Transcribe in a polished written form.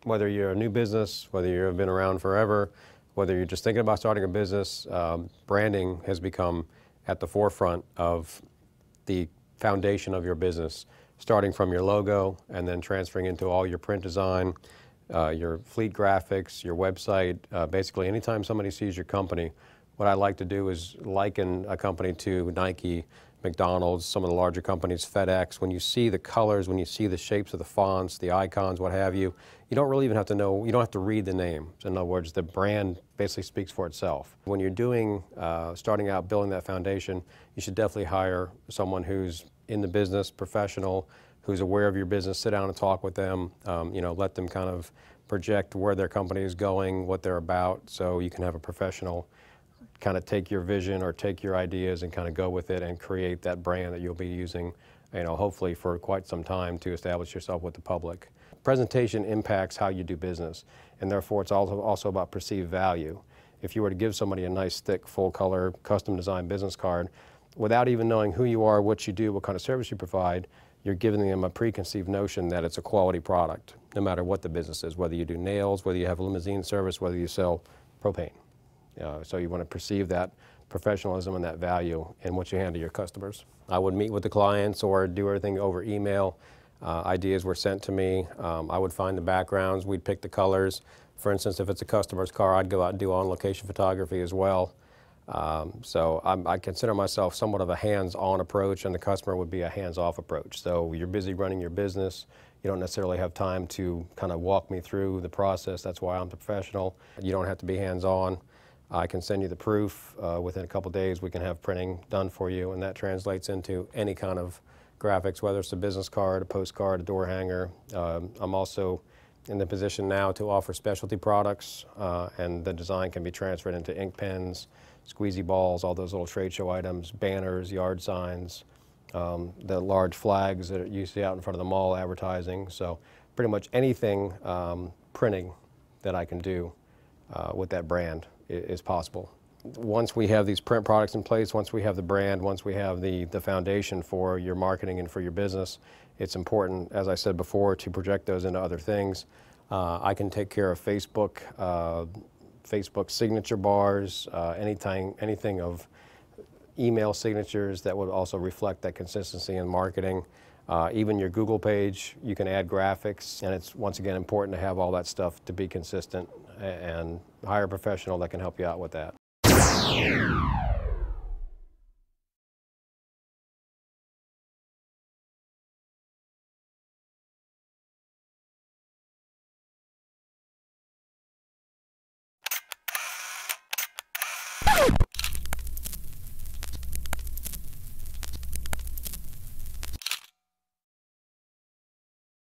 Whether you're a new business, whether you've been around forever, whether you're just thinking about starting a business, branding has become at the forefront of the foundation of your business, starting from your logo and then transferring into all your print design, your fleet graphics, your website. Basically, anytime somebody sees your company, what I like to do is liken a company to Nike, McDonald's, some of the larger companies, FedEx. When you see the colors, when you see the shapes of the fonts, the icons, what have you, you don't really even have to know, you don't have to read the name. In other words, the brand basically speaks for itself. When you're doing, starting out building that foundation, you should definitely hire someone who's in the business, professional, who's aware of your business, sit down and talk with them, you know, let them kind of project where their company is going, what they're about, so you can have a professional kind of take your vision or take your ideas and kind of go with it and create that brand that you'll be using, you know, hopefully for quite some time to establish yourself with the public. Presentation impacts how you do business, and therefore it's also about perceived value. If you were to give somebody a nice, thick, full-color, custom-designed business card, without even knowing who you are, what you do, what kind of service you provide, you're giving them a preconceived notion that it's a quality product, no matter what the business is, whether you do nails, whether you have limousine service, whether you sell propane. So you want to perceive that professionalism and that value in what you hand to your customers. I would meet with the clients or do everything over email. Ideas were sent to me. I would find the backgrounds. We'd pick the colors. For instance, if it's a customer's car, I'd go out and do on-location photography as well. So I consider myself somewhat of a hands-on approach, and the customer would be a hands-off approach. So you're busy running your business. You don't necessarily have time to kind of walk me through the process. That's why I'm the professional. You don't have to be hands-on. I can send you the proof. Within a couple days we can have printing done for you, and that translates into any kind of graphics, whether it's a business card, a postcard, a door hanger. I'm also in the position now to offer specialty products, and the design can be transferred into ink pens, squeezy balls, all those little trade show items, banners, yard signs, the large flags that you see out in front of the mall advertising. So pretty much anything printing that I can do with that brand is possible. Once we have these print products in place, once we have the brand, once we have the foundation for your marketing and for your business, it's important, as I said before, to project those into other things. I can take care of Facebook, Facebook signature bars, anything of email signatures that would also reflect that consistency in marketing. Even your Google page, you can add graphics, and it's once again important to have all that stuff to be consistent and hire a professional that can help you out with that.